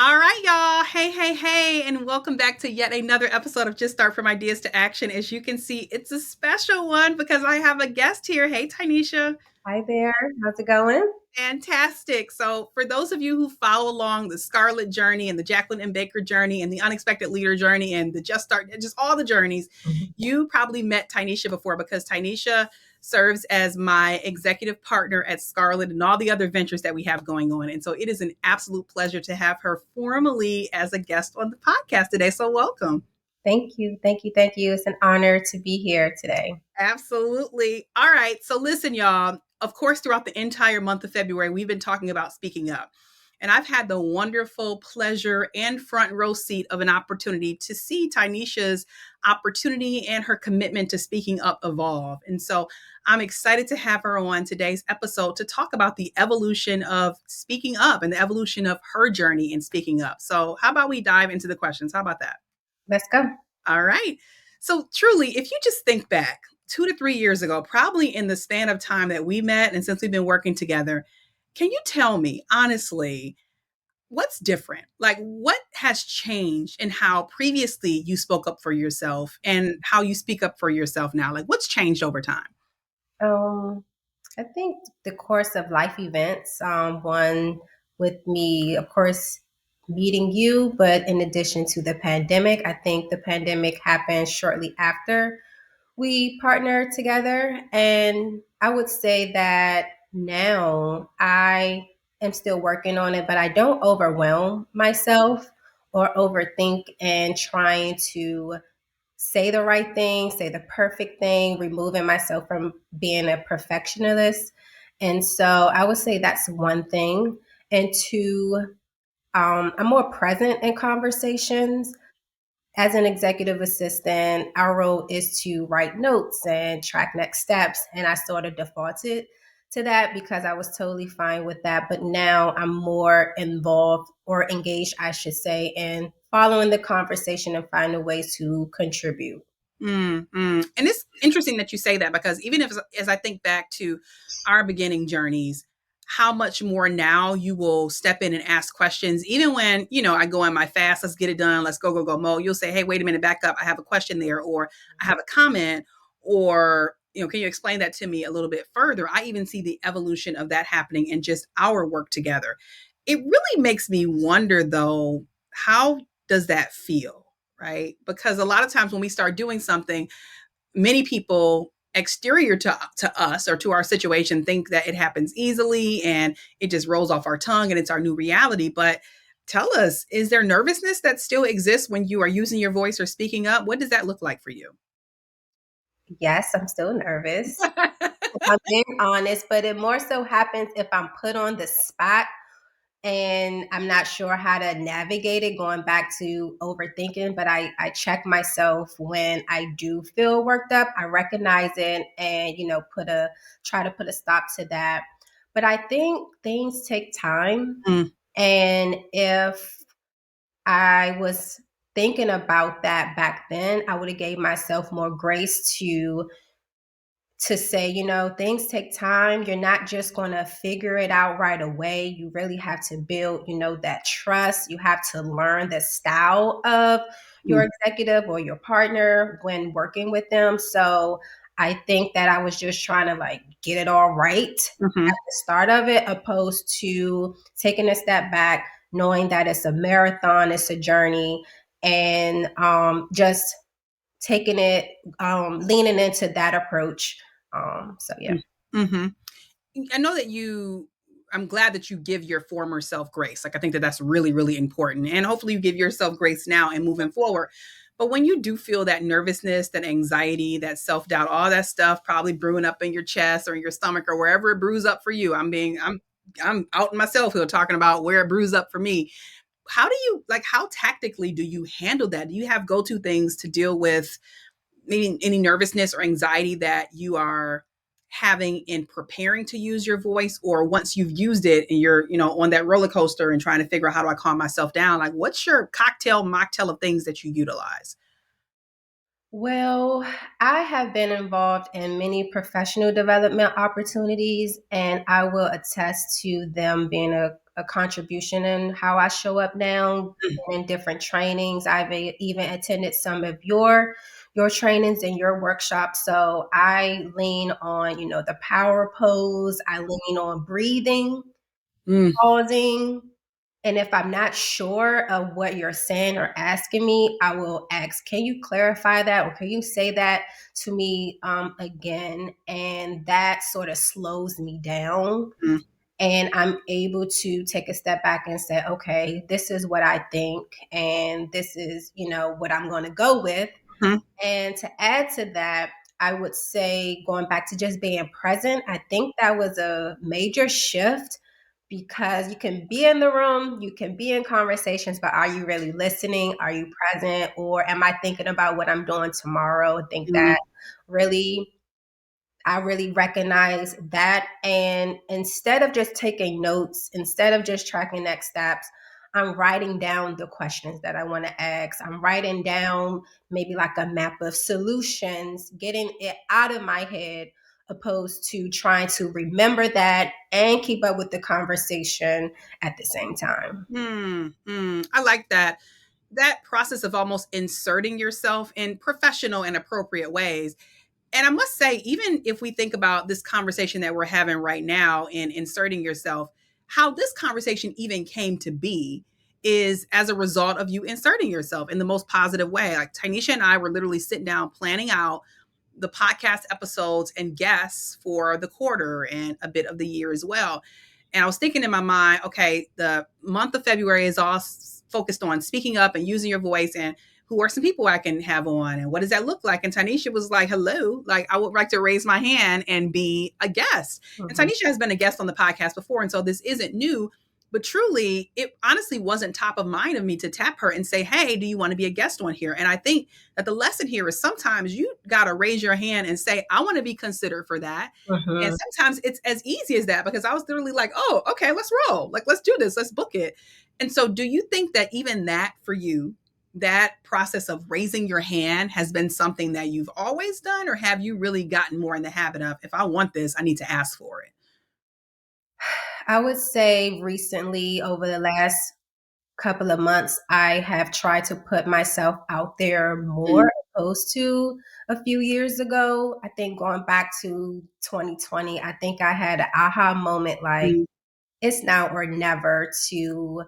All right, y'all. Hey, and welcome back to yet another episode of Just Start From Ideas to Action. As you can see, it's a special one because I have a guest here. Hey, Tyneshia. Hi there. How's it going? Fantastic. So, for those of you who follow along the Scarlet journey and the Jacqueline and Baker journey and the Unexpected Leader journey and the Just Start, just all the journeys, you probably met Tyneshia before because Tyneshia serves as my executive partner at Scarlet and all the other ventures that we have going on. And so, it is an absolute pleasure to have her formally as a guest on the podcast today. So, welcome. Thank you. Thank you. Thank you. It's an honor to be here today. Absolutely. All right. So, listen, y'all. Of course, throughout the entire month of February, we've been talking about speaking up. And I've had the wonderful pleasure and front row seat of an opportunity to see Tyneshia's opportunity and her commitment to speaking up evolve. And so I'm excited to have her on today's episode to talk about the evolution of speaking up and the evolution of her journey in speaking up. So, how about we dive into the questions? How about that? Let's go. All right. So, truly, if you just think back 2 to 3 years ago, probably in the span of time that we met and since we've been working together, can you tell me honestly what's different? Like, what has changed in how previously you spoke up for yourself and how you speak up for yourself now? Like, what's changed over time? Um, I think the course of life events, one with me, of course, meeting you, but in addition to the pandemic, I think the pandemic happened shortly after we partnered together. And I would say that now I am still working on it, but I don't overwhelm myself or overthink and trying to say the right thing, say the perfect thing, removing myself from being a perfectionist. And so I would say that's one thing. And two, I'm more present in conversations. As an executive assistant, our role is to write notes and track next steps. And I sort of defaulted to that because I was totally fine with that. But now I'm more involved or engaged, I should say, in following the conversation and finding ways to contribute. And it's interesting that you say that because even if, as I think back to our beginning journeys, how much more now you will step in and ask questions, even when, I go on my fast, let's get it done, let's go, Mo. You'll say, hey, wait a minute, back up. I have a question there, or I have a comment, or, can you explain that to me a little bit further? I even see the evolution of that happening in just our work together. It really makes me wonder, though, how does that feel? Right? Because a lot of times when we start doing something, many people exterior to us or to our situation think that it happens easily and it just rolls off our tongue and it's our new reality. But tell us, is there nervousness that still exists when you are using your voice or speaking up? What does that look like for you? Yes, I'm still nervous, if I'm being honest, but it more so happens if I'm put on the spot and I'm not sure how to navigate it, going back to overthinking. But I check myself when I do feel worked up. I recognize it and, try to put a stop to that. But I think things take time. Mm, And if I was thinking about that back then, I would have gave myself more grace to say, things take time. You're not just going to figure it out right away. You really have to build, that trust. You have to learn the style of your mm, executive or your partner when working with them. So I think that I was just trying to like get it all right at mhm. the start of it, opposed to taking a step back, knowing that it's a marathon, it's a journey, and just taking it, leaning into that approach. So yeah. Mm-hmm. I know that I'm glad that you give your former self grace. Like, I think that that's really, really important. And hopefully you give yourself grace now and moving forward. But when you do feel that nervousness, that anxiety, that self doubt, all that stuff probably brewing up in your chest or in your stomach or wherever it brews up for you. I'm out in myself here talking about where it brews up for me. How tactically do you handle that? Do you have go-to things to deal with maybe any nervousness or anxiety that you are having in preparing to use your voice, or once you've used it and you're on that roller coaster and trying to figure out how do I calm myself down, like what's your cocktail mocktail of things that you utilize? Well, I have been involved in many professional development opportunities, and I will attest to them being a contribution in how I show up now in different trainings. I've even attended some of your trainings and your workshops. So I lean on, the power pose. I lean on breathing, Mm, pausing. And if I'm not sure of what you're saying or asking me, I will ask, can you clarify that? Or can you say that to me again? And that sort of slows me down. mm, And I'm able to take a step back and say, okay, this is what I think. And this is, what I'm going to go with. mm, And to add to that, I would say going back to just being present, I think that was a major shift because you can be in the room, you can be in conversations, but are you really listening? Are you present? Or am I thinking about what I'm doing tomorrow? I think mm, that really I really recognize that. And instead of just taking notes, instead of just tracking next steps, I'm writing down the questions that I want to ask. I'm writing down maybe like a map of solutions, getting it out of my head, opposed to trying to remember that and keep up with the conversation at the same time. I like that. That process of almost inserting yourself in professional and appropriate ways. And I must say, even if we think about this conversation that we're having right now in inserting yourself, how this conversation even came to be is as a result of you inserting yourself in the most positive way. Like Tyneshia and I were literally sitting down planning out the podcast episodes and guests for the quarter and a bit of the year as well. And I was thinking in my mind, okay, the month of February is all focused on speaking up and using your voice, and who are some people I can have on and what does that look like? And Tyneshia was like, hello, like I would like to raise my hand and be a guest. And Mhm. Tyneshia has been a guest on the podcast before. And so this isn't new, but truly, it honestly wasn't top of mind of me to tap her and say, hey, do you want to be a guest on here? And I think that the lesson here is sometimes you got to raise your hand and say, I want to be considered for that. And Mhm. sometimes it's as easy as that because I was literally like, oh, okay, let's roll. Like, let's do this. Let's book it. And so, do you think that even that for you, that process of raising your hand has been something that you've always done, or have you really gotten more in the habit of, if I want this, I need to ask for it? I would say recently, over the last couple of months, I have tried to put myself out there more Mm, opposed to a few years ago. I think going back to 2020, I think I had an aha moment like, mm, it's now or never to,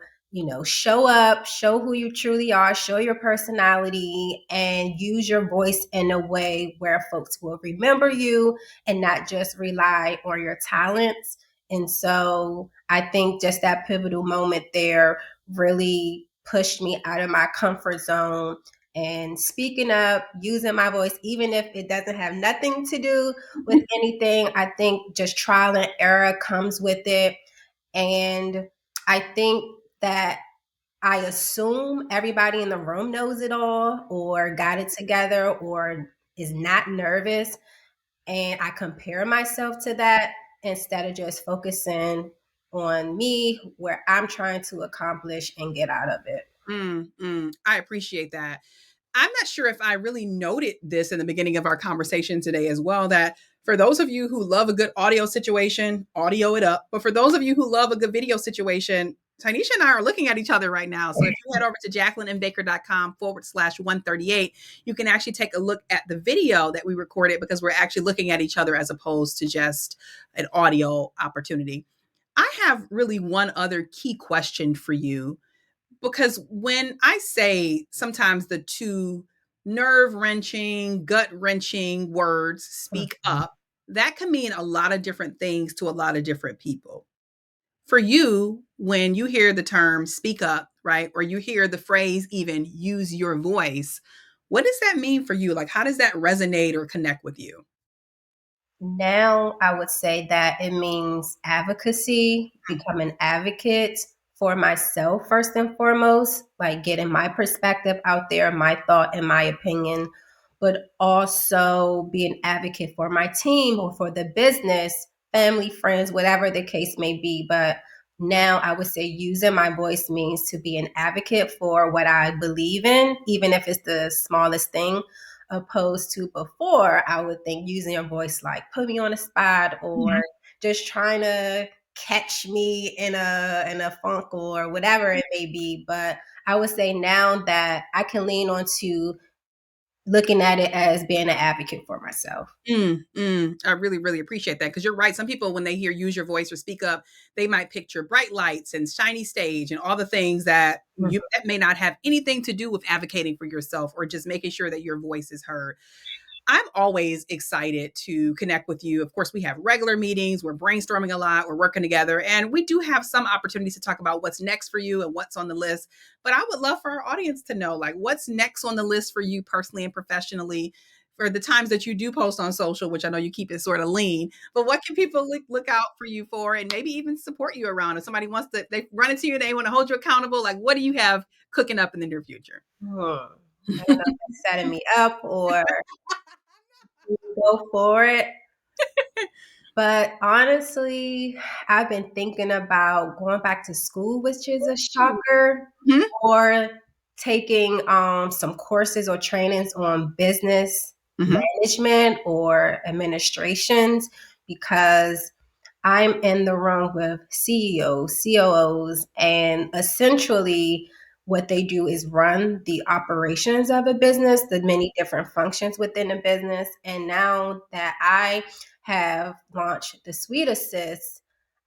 show up, show who you truly are, show your personality, and use your voice in a way where folks will remember you and not just rely on your talents. And so I think just that pivotal moment there really pushed me out of my comfort zone and speaking up, using my voice, even if it doesn't have nothing to do with anything. I think just trial and error comes with it, and I think that I assume everybody in the room knows it all or got it together or is not nervous. And I compare myself to that instead of just focusing on me, where I'm trying to accomplish and get out of it. I appreciate that. I'm not sure if I really noted this in the beginning of our conversation today as well, that for those of you who love a good audio situation, audio it up. But for those of you who love a good video situation, Tyneshia and I are looking at each other right now. So if you head over to jacquelineandbaker.com/138, you can actually take a look at the video that we recorded because we're actually looking at each other as opposed to just an audio opportunity. I have really one other key question for you, because when I say sometimes the two nerve wrenching, gut wrenching words, speak Mhm. up, that can mean a lot of different things to a lot of different people. For you, when you hear the term speak up, right, or you hear the phrase even use your voice, what does that mean for you? Like, how does that resonate or connect with you? Now, I would say that it means advocacy, become an advocate for myself first and foremost, like getting my perspective out there, my thought and my opinion, but also be an advocate for my team or for the business, family, friends, whatever the case may be. But now I would say using my voice means to be an advocate for what I believe in, even if it's the smallest thing, opposed to before I would think using your voice like put me on a spot or just trying to catch me in a funk or whatever it may be. But I would say now that I can lean on to looking at it as being an advocate for myself. I really, really appreciate that because you're right. Some people, when they hear use your voice or speak up, they might picture bright lights and shiny stage and all the things that Mhm. that may not have anything to do with advocating for yourself or just making sure that your voice is heard. I'm always excited to connect with you. Of course, we have regular meetings, we're brainstorming a lot, we're working together, and we do have some opportunities to talk about what's next for you and what's on the list. But I would love for our audience to know like what's next on the list for you personally and professionally for the times that you do post on social, which I know you keep it sort of lean. But what can people look out for you for and maybe even support you around? If somebody wants to, they run into you, they want to hold you accountable, like what do you have cooking up in the near future? I don't know if that's setting me up or go for it. But honestly, I've been thinking about going back to school, which is a shocker, Mhm. or taking some courses or trainings on business Mhm. management or administrations because I'm in the room with CEOs, COOs, and essentially what they do is run the operations of a business, the many different functions within a business. And now that I have launched the Sweet Assist,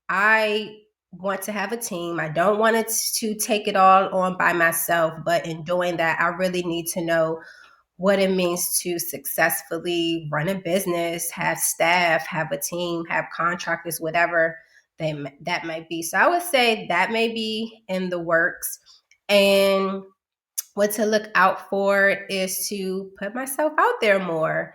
I want to have a team. I don't want it to take it all on by myself, but in doing that, I really need to know what it means to successfully run a business, have staff, have a team, have contractors, whatever that might be. So I would say that may be in the works. And what to look out for is to put myself out there more,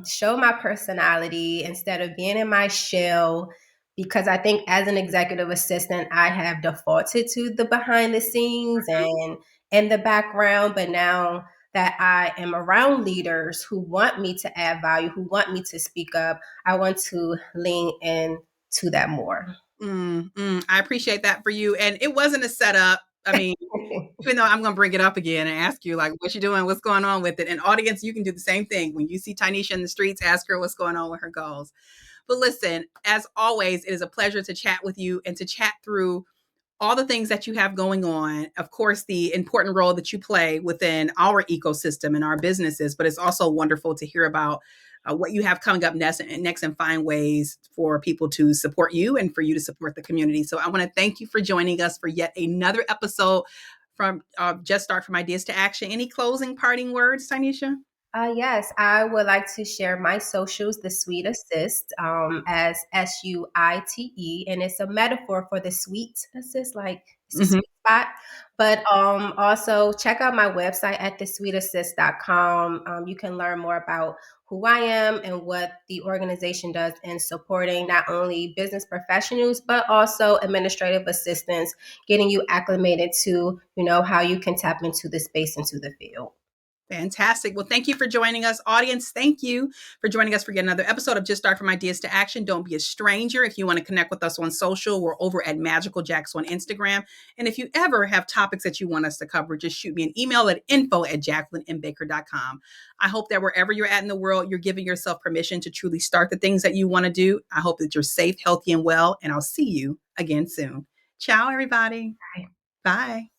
show my personality instead of being in my shell. Because I think as an executive assistant, I have defaulted to the behind the scenes and in the background. But now that I am around leaders who want me to add value, who want me to speak up, I want to lean in to that more. I appreciate that for you. And it wasn't a setup. I mean, even though I'm going to bring it up again and ask you, like, what you doing? What's going on with it? And audience, you can do the same thing. When you see Tyneshia in the streets, ask her what's going on with her goals. But listen, as always, it is a pleasure to chat with you and to chat through all the things that you have going on. Of course, the important role that you play within our ecosystem and our businesses, but it's also wonderful to hear about what you have coming up next and find ways for people to support you and for you to support the community. So I want to thank you for joining us for yet another episode from Just Start From Ideas to Action. Any closing parting words, Tyneshia? Yes, I would like to share my socials, the Sweet Assist, as SUITE, and it's a metaphor for the sweet assist, like it's a Mm-hmm. sweet spot. But also check out my website at thesweetassist.com. You can learn more about who I am and what the organization does in supporting not only business professionals, but also administrative assistants, getting you acclimated to, how you can tap into the space, into the field. Fantastic. Well, thank you for joining us. Audience, thank you for joining us for yet another episode of Just Start From Ideas to Action. Don't be a stranger. If you want to connect with us on social, we're over at Magical Jacks on Instagram. And if you ever have topics that you want us to cover, just shoot me an email at info@jacquelinembaker.com. I hope that wherever you're at in the world, you're giving yourself permission to truly start the things that you want to do. I hope that you're safe, healthy, and well. And I'll see you again soon. Ciao, everybody. Bye. Bye.